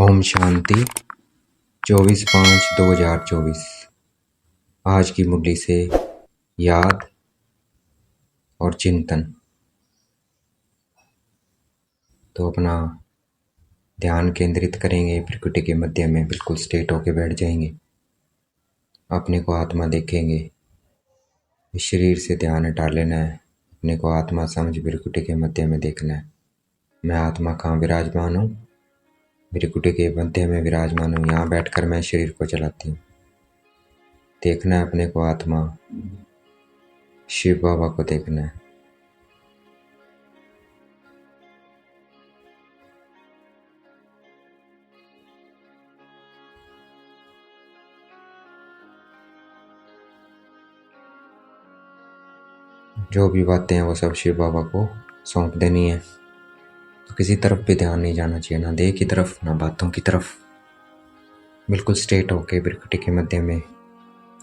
ओम शांति 24/5/2024। आज की मुरली से याद और चिंतन। तो अपना ध्यान केंद्रित करेंगे, प्रकृति के मध्य में बिल्कुल स्ट्रेट होके बैठ जाएंगे। अपने को आत्मा देखेंगे। इस शरीर से ध्यान हटा लेना है। अपने को आत्मा समझ प्रकृति के मध्य में देखना है। मैं आत्मा कहाँ विराजमान हूँ? प्रकृति के मध्य में विराजमान हूँ। यहाँ बैठकर मैं शरीर को चलाती हूँ। देखना है अपने को आत्मा। शिव बाबा को देखना है। जो भी बातें हैं वो सब शिव बाबा को सौंप देनी है। तो किसी तरफ भी ध्यान नहीं जाना चाहिए, ना देह की तरफ ना बातों की तरफ। बिल्कुल स्ट्रेट होके प्रकृति के मध्य में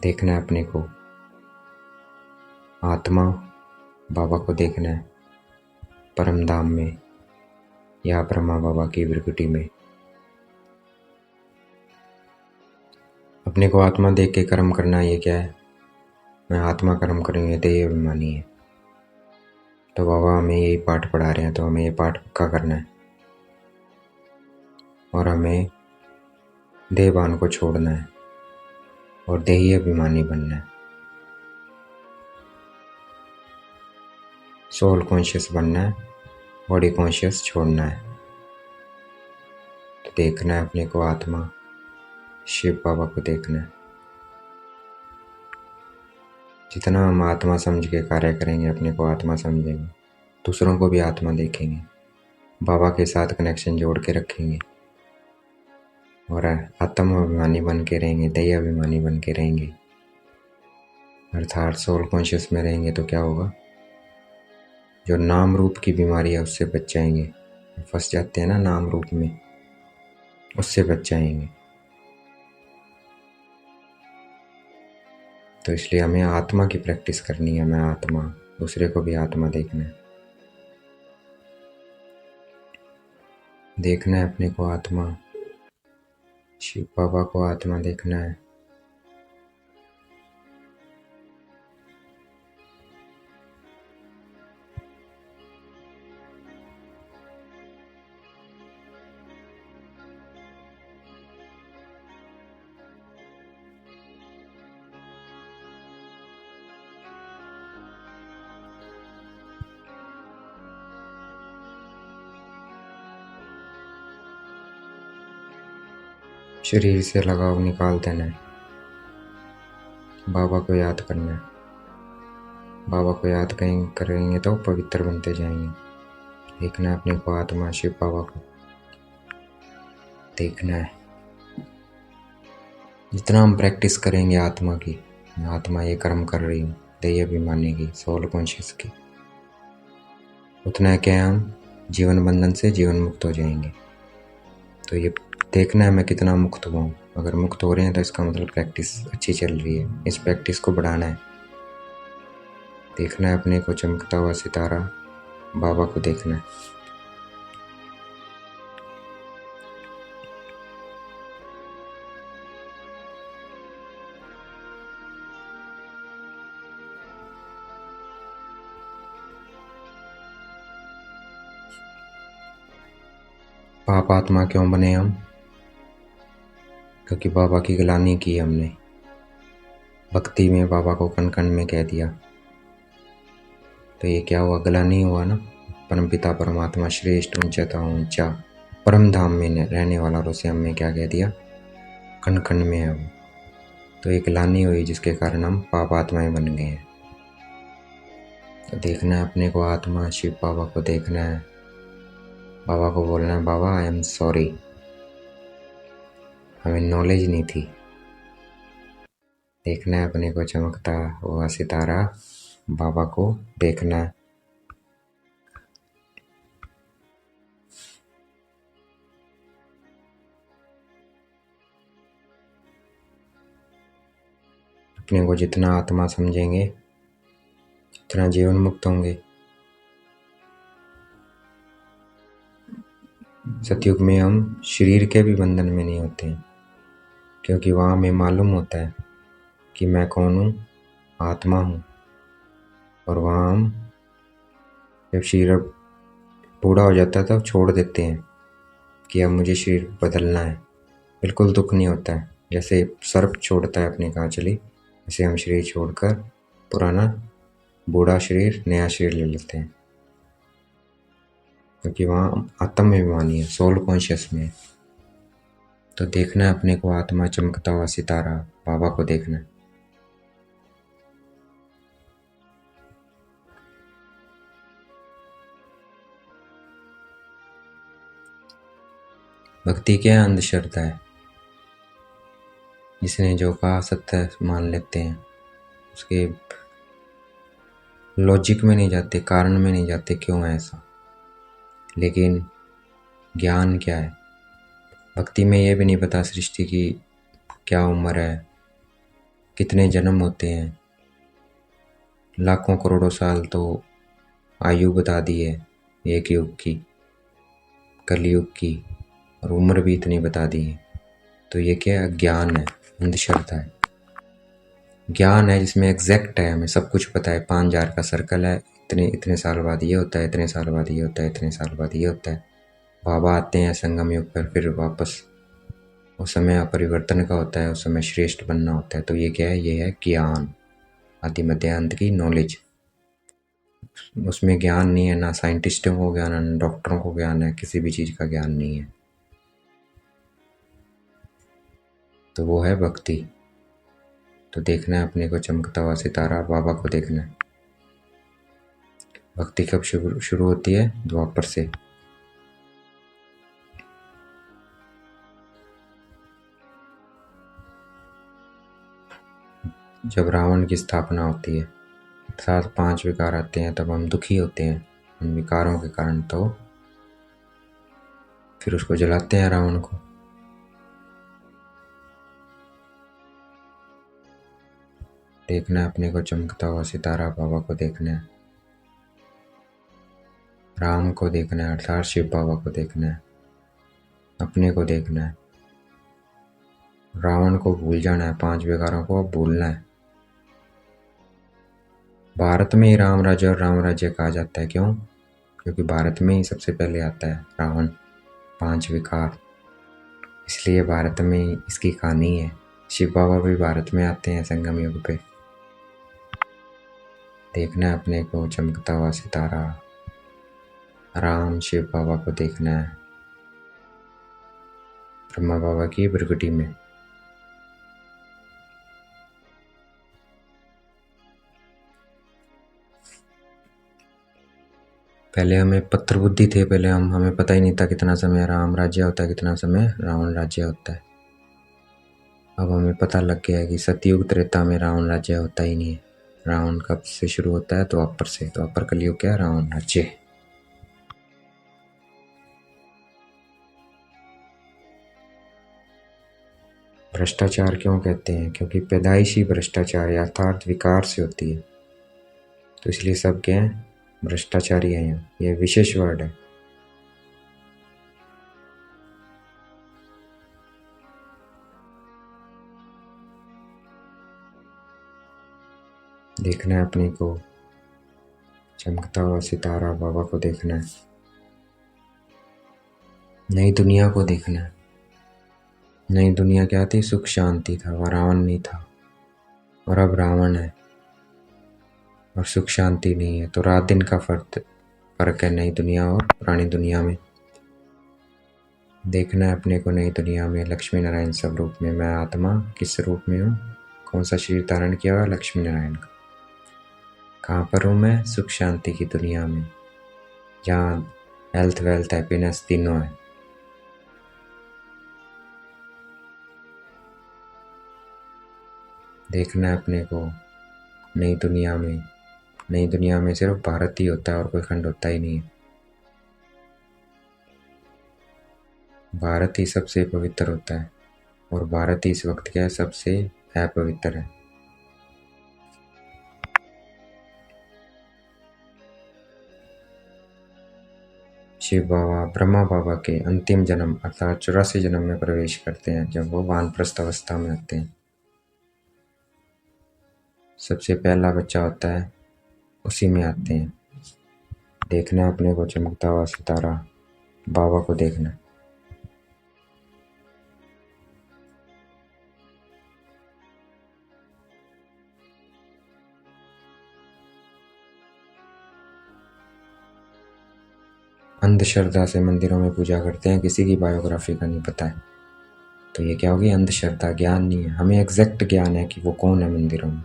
देखना है अपने को। आत्मा बाबा को देखना है परम धाम में या ब्रह्मा बाबा की प्रकृति में। अपने को आत्मा देख के कर्म करना, ये क्या है? मैं आत्मा कर्म करूँगी, देह अभिमानी है। तो बाबा हमें यही पाठ पढ़ा रहे हैं, तो हमें ये पाठ पक्का करना है और हमें देहभान को छोड़ना है और देही अभिमानी बनना है। सोल कॉन्शियस बनना है, बॉडी कॉन्शियस छोड़ना है। तो देखना है अपने को आत्मा, शिव बाबा को देखना है। जितना हम आत्मा समझ के कार्य करेंगे, अपने को आत्मा समझेंगे, दूसरों को भी आत्मा देखेंगे, बाबा के साथ कनेक्शन जोड़ के रखेंगे और आत्म अभिमानी बन के रहेंगे, देह अभिमानी बन के रहेंगे, अर्थात सोल कॉन्शियस में रहेंगे। तो क्या होगा? जो नाम रूप की बीमारी है उससे बच जाएंगे। फंस जाते हैं ना नाम रूप में, उससे बच जाएंगे। तो इसलिए हमें आत्मा की प्रैक्टिस करनी है। मैं आत्मा, दूसरे को भी आत्मा देखना है। देखना है अपने को आत्मा, शिव बाबा को आत्मा देखना है। शरीर से लगाव निकाल देना है। बाबा को याद करना है। बाबा को याद करेंगे तो पवित्र बनते जाएंगे। देखना है अपने को आत्मा, शिव बाबा को देखना है। जितना हम प्रैक्टिस करेंगे आत्मा की, मैं आत्मा ये कर्म कर रही हूँ, देह अभिमानी की, सोल कॉन्शियस की, उतना है क्या हम जीवन बंधन से जीवन मुक्त हो जाएंगे। तो ये देखना है मैं कितना मुक्त हुआ हूँ। अगर मुक्त हो रहे हैं तो इसका मतलब प्रैक्टिस अच्छी चल रही है। इस प्रैक्टिस को बढ़ाना है। देखना है अपने को चमकता हुआ सितारा, बाबा को देखना है। पाप आत्मा क्यों बने हम? क्योंकि बाबा की गिलानी की हमने। भक्ति में बाबा को कण कण में कह दिया। तो ये क्या हुआ? गिलानी हुआ ना। परमपिता परमात्मा श्रेष्ठ, ऊंचा ऊंचा परम धाम में रहने वाला, और उसे हमने क्या कह दिया? कण कण में है वो। तो एक गिलानी हुई जिसके कारण हम पाप आत्माएं बन गए हैं। तो देखना है अपने को आत्मा, शिव बाबा को देखना है। बाबा को बोलना है, बाबा आई एम सॉरी, हमें नॉलेज नहीं थी। देखना है अपने को चमकता हुआ सितारा, बाबा को देखना है। अपने को जितना आत्मा समझेंगे उतना जीवन मुक्त होंगे। सतयुग में हम शरीर के भी बंधन में नहीं होते हैं, क्योंकि वहाँ हमें मालूम होता है कि मैं कौन हूँ, आत्मा हूँ। और वहाँ हम जब शरीर बूढ़ा हो जाता है तब छोड़ देते हैं कि अब मुझे शरीर बदलना है। बिल्कुल दुख नहीं होता है, जैसे सर्प छोड़ता है अपनी कांचली, वैसे हम शरीर छोड़कर पुराना बूढ़ा शरीर नया शरीर ले लेते हैं, क्योंकि वहाँ आत्म अभिमानी है, सोल कॉन्शियस में है। तो देखना है अपने को आत्मा, चमकता हुआ सितारा, बाबा को देखना है। भक्ति क्या है? अंधश्रद्धा है। जिसने जो कहा सत्य मान लेते हैं, उसके लॉजिक में नहीं जाते, कारण में नहीं जाते क्यों है ऐसा। लेकिन ज्ञान क्या है? भक्ति में ये भी नहीं पता सृष्टि की क्या उम्र है, कितने जन्म होते हैं, लाखों करोड़ों साल तो आयु बता दी है एक युग की, कलयुग की, और उम्र भी इतनी बता दी है। तो ये क्या है? ज्ञान है, अंधश्रद्धा है। ज्ञान है जिसमें एग्जैक्ट है, हमें सब कुछ पता है। 5,000 का सर्कल है, इतने इतने साल बाद ये होता है, इतने साल बाद ये होता है, इतने साल बाद ये होता है। बाबा आते हैं संगम युग पर, फिर वापस उस समय परिवर्तन का होता है, उस समय श्रेष्ठ बनना होता है। तो ये क्या है? ये है ज्ञान, आदि मध्य अंत की नॉलेज। उसमें ज्ञान नहीं है, ना साइंटिस्टों को ज्ञान है, ना डॉक्टरों को ज्ञान है, किसी भी चीज़ का ज्ञान नहीं है। तो वो है भक्ति। तो देखना है अपने को चमकता हुआ सितारा, बाबा को देखना है। भक्ति कब शुरू होती है? द्वापर से। जब रावण की स्थापना होती है, अर्थात 5 विकार आते हैं, तब हम दुखी होते हैं उन विकारों के कारण। तो फिर उसको जलाते हैं, रावण को। देखना है अपने को चमकता हुआ सितारा, बाबा को देखना है, राम को देखना है, अर्थात शिव बाबा को देखना है, अपने को देखना है। रावण को भूल जाना है, 5 विकारों को भूलना है। भारत में ही राम राज्य और राम राज्य कहा जाता है, क्यों? क्योंकि भारत में ही सबसे पहले आता है रावण, 5 विकार, इसलिए भारत में इसकी कहानी है। शिव बाबा भी भारत में आते हैं संगम युग पे। देखना है अपने को चमकता हुआ सितारा, राम शिव बाबा को देखना है ब्रह्मा बाबा की प्रगति में। पहले हमें पत्थर बुद्धि थे, पहले हमें पता ही नहीं था कितना समय राम राज्य होता है, कितना समय रावण राज्य होता है। अब हमें पता लग गया है कि सतयुग त्रेता में रावण राज्य होता ही नहीं है। रावण कब से शुरू होता है? द्वापर से। द्वापर कलयुग क्या है? रावण राज्य। भ्रष्टाचार क्यों कहते हैं? क्योंकि पैदाइशी भ्रष्टाचार यथार्थ विकार से होती है, तो इसलिए सब क्या है? भ्रष्टाचारी है। यहाँ ये विशेष वर्ड है। देखना है अपने को चमकता हुआ सितारा, बाबा को देखना है, नई दुनिया को देखना है। नई दुनिया क्या थी? सुख शांति था, वह रावण नहीं था, और अब रावण है और सुख शांति नहीं है। तो रात दिन का फर्क है नई दुनिया और पुरानी दुनिया में। देखना है अपने को नई दुनिया में लक्ष्मी नारायण स्वरूप में। मैं आत्मा किस रूप में हूँ? कौन सा शरीर धारण किया हुआ? लक्ष्मी नारायण का। कहाँ पर हूँ मैं? सुख शांति की दुनिया में, जहाँ हेल्थ वेल्थ हैप्पीनेस तीनों है। देखना है अपने को नई दुनिया में। नई दुनिया में सिर्फ भारत ही होता है और कोई खंड होता ही नहीं है। भारत ही सबसे पवित्र होता है, और भारत ही इस वक्त क्या है? सबसे अपवित्र है। शिव बाबा ब्रह्मा बाबा के अंतिम जन्म अर्थात 84 जन्म में प्रवेश करते हैं जब वो वानप्रस्थ अवस्था में होते हैं। सबसे पहला बच्चा होता है, उसी में आते हैं। देखना है अपने को चमकता हुआ सितारा, बाबा को देखना। अंधश्रद्धा से मंदिरों में पूजा करते हैं, किसी की बायोग्राफी का नहीं पता है, तो ये क्या होगी? अंधश्रद्धा। ज्ञान नहीं है, हमें एग्जैक्ट ज्ञान है कि वो कौन है मंदिरों में।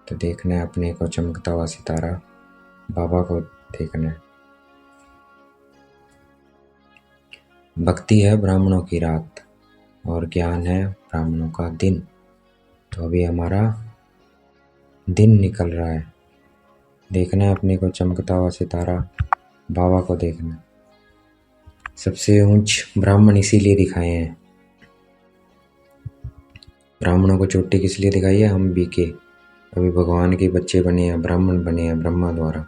तो देखना है अपने को चमकता हुआ सितारा, बाबा को देखना है। भक्ति है ब्राह्मणों की रात और ज्ञान है ब्राह्मणों का दिन। तो अभी हमारा दिन निकल रहा है। देखना है अपने को चमकता हुआ सितारा, बाबा को देखना। सबसे ऊंच ब्राह्मण इसीलिए दिखाए हैं। ब्राह्मणों को चोटी किस लिए दिखाई है? हम बीके अभी भगवान के बच्चे बने हैं, ब्राह्मण बने हैं ब्रह्मा द्वारा।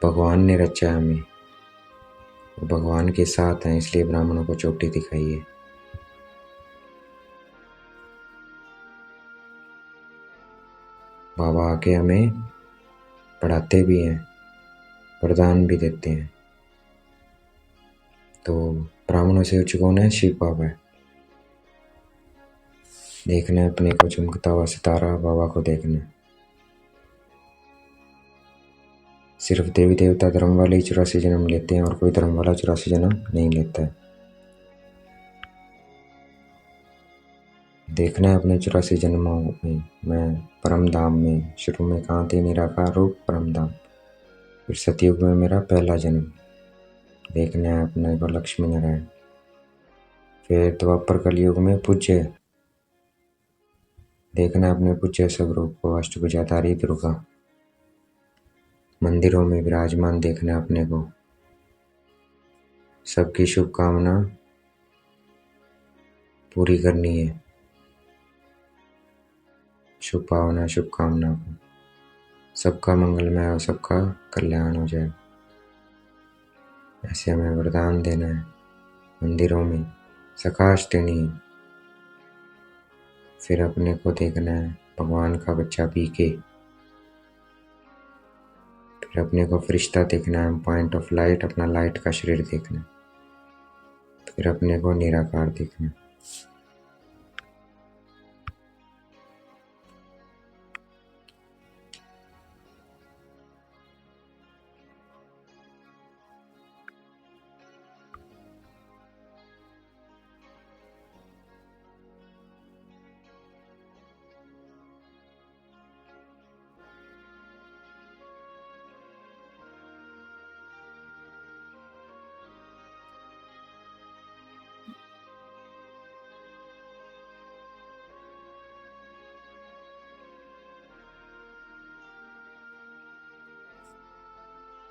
भगवान ने रचा हमें, वो भगवान के साथ हैं, इसलिए ब्राह्मणों को चोटी दिखाई है। बाबा आके हमें पढ़ाते भी हैं, वरदान भी देते हैं। तो ब्राह्मणों से उच्च कौन है? शिव बाबा है। देखना है अपने को चमकता हुआ सितारा, बाबा को देखना है। सिर्फ देवी देवता धर्म वाले ही 84 जन्म लेते हैं और कोई धर्म वाला 84 जन्म नहीं लेता है। देखना है अपने 84 जन्मों में मैं परम धाम में शुरू में कहाँ थी, निराकार रूप परम धाम। फिर सतयुग में मेरा पहला जन्म। देखना है अपने को लक्ष्मी नारायण। फिर द्वापर कलयुग में पूज्य। देखना है अपने पूज्य स्वरूप को, अष्टभुजाधारी दुर्गा। मंदिरों में विराजमान देखना है अपने को। सबकी शुभकामना पूरी करनी है, शुभ भावना शुभकामना को। सबका मंगलमय हो, सबका कल्याण हो जाए, ऐसे हमें वरदान देना है। मंदिरों में सकाश देनी है। फिर अपने को देखना है भगवान का बच्चा बीके। फिर अपने को फरिश्ता देखना है, पॉइंट ऑफ लाइट, अपना लाइट का शरीर देखना है। फिर अपने को निराकार देखना है।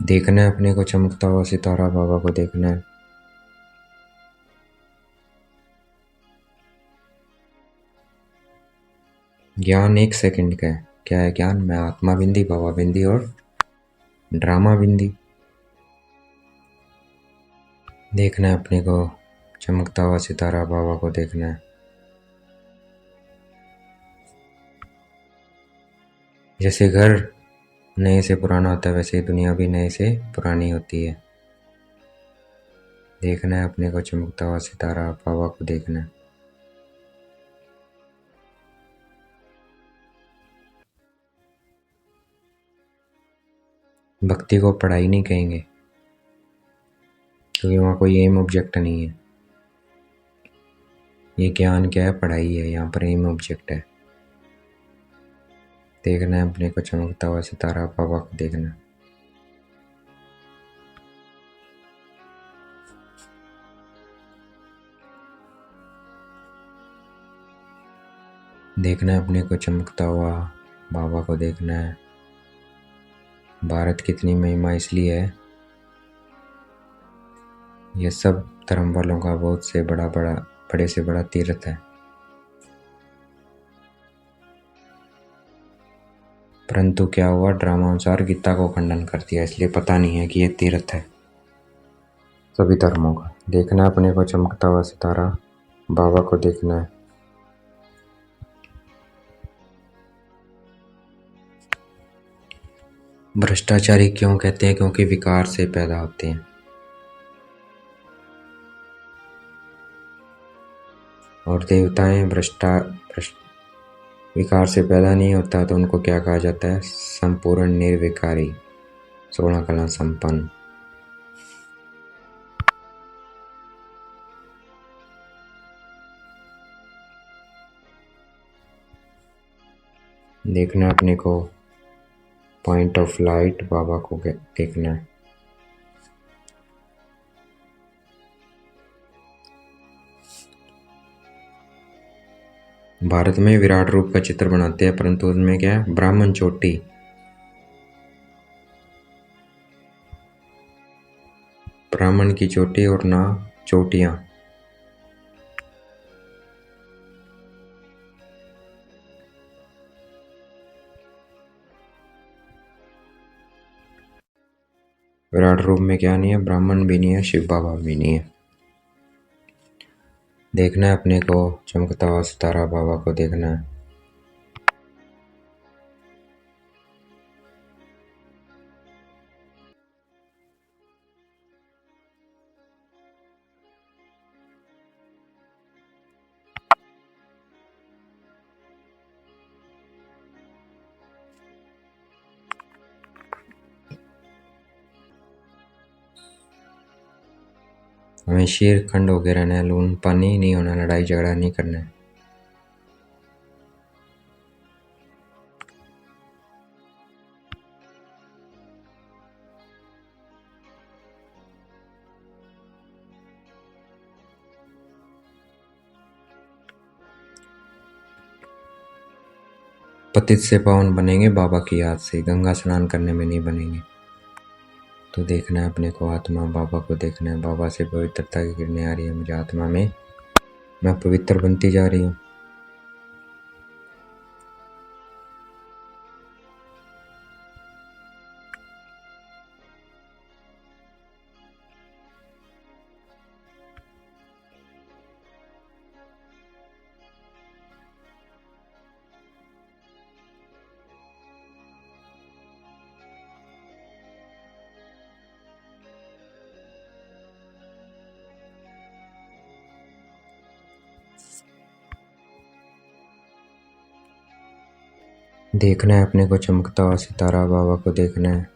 देखना है अपने को चमकता हुआ सितारा, बाबा को देखना है। ज्ञान 1 सेकंड का है। क्या है ज्ञान? मैं आत्मा बिंदी, बाबा बिंदी और ड्रामा बिंदी। देखना है अपने को चमकता हुआ सितारा, बाबा को देखना है। जैसे घर नए से पुराना होता है, वैसे ही दुनिया भी नए से पुरानी होती है। देखना है अपने को चमकता हुआ सितारा, बाबा को देखना है। भक्ति को पढ़ाई नहीं कहेंगे, क्योंकि वहाँ कोई एम ऑब्जेक्ट नहीं है। ये ज्ञान क्या है? पढ़ाई है। यहाँ पर एम ऑब्जेक्ट है। देखना है अपने को चमकता हुआ सितारा, बाबा को देखना। देखना है अपने को चमकता हुआ, बाबा को देखना है। भारत कितनी महिमा इसलिए है, यह सब धर्म वालों का बड़े से बड़ा तीर्थ है। परंतु क्या हुआ, ड्रामा अनुसार गीता को खंडन कर दिया, इसलिए पता नहीं है कि ये तीर्थ है सभी धर्मों का। देखना है अपने को चमकता हुआ सितारा, बाबा को देखना है। भ्रष्टाचारी क्यों कहते हैं? क्योंकि विकार से पैदा होते हैं, और देवताएं विकार से पैदा नहीं होता, तो उनको क्या कहा जाता है? संपूर्ण निर्विकारी, 16 कला संपन्न। देखना अपने को पॉइंट ऑफ लाइट, बाबा को देखना है। भारत में विराट रूप का चित्र बनाते हैं, परंतु उसमें क्या है? ब्राह्मण चोटी, ब्राह्मण की चोटी और ना चोटियां। विराट रूप में क्या नहीं है? ब्राह्मण भी नहीं है, शिव बाबा भी नहीं है। देखना है अपने को चमकता हुआ सितारा, बाबा को देखना है। हमें शीर खंड होके रहना है, लून पानी नहीं होना, लड़ाई झगड़ा नहीं करना है। पतित से पावन बनेंगे बाबा की याद से, गंगा स्नान करने में नहीं बनेंगे। तो देखना है अपने को आत्मा, बाबा को देखना है। बाबा से पवित्रता की किरणें आ रही है मुझे आत्मा में, मैं पवित्र बनती जा रही हूँ। देखना है अपने को चमकता हुआ सितारा, बाबा को देखना है।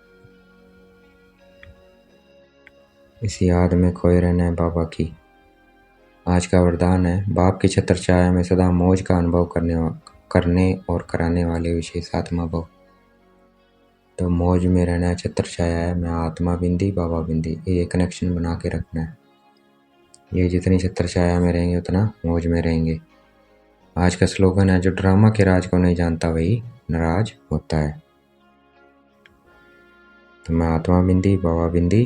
इस याद में खोए रहना है बाबा की। आज का वरदान है, बाप की छत्र छाया में सदा मौज का अनुभव करने और कराने वाले विशेष आत्मा भव। तो मौज में रहना है, छत्र छाया है, मैं आत्मा बिंदी बाबा बिंदी, ये कनेक्शन बना के रखना है। ये जितनी छत्र छाया में रहेंगे उतना मौज में रहेंगे। आज का स्लोगन है, जो ड्रामा के राज को नहीं जानता वही नाराज होता है। तो मैं आत्मा बिंदी बाबा बिंदी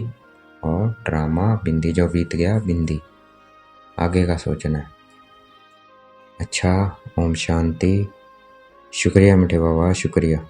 और ड्रामा बिंदी, जो बीत गया बिंदी, आगे का सोचना है। अच्छा, ओम शांति। शुक्रिया मीठे बाबा, शुक्रिया।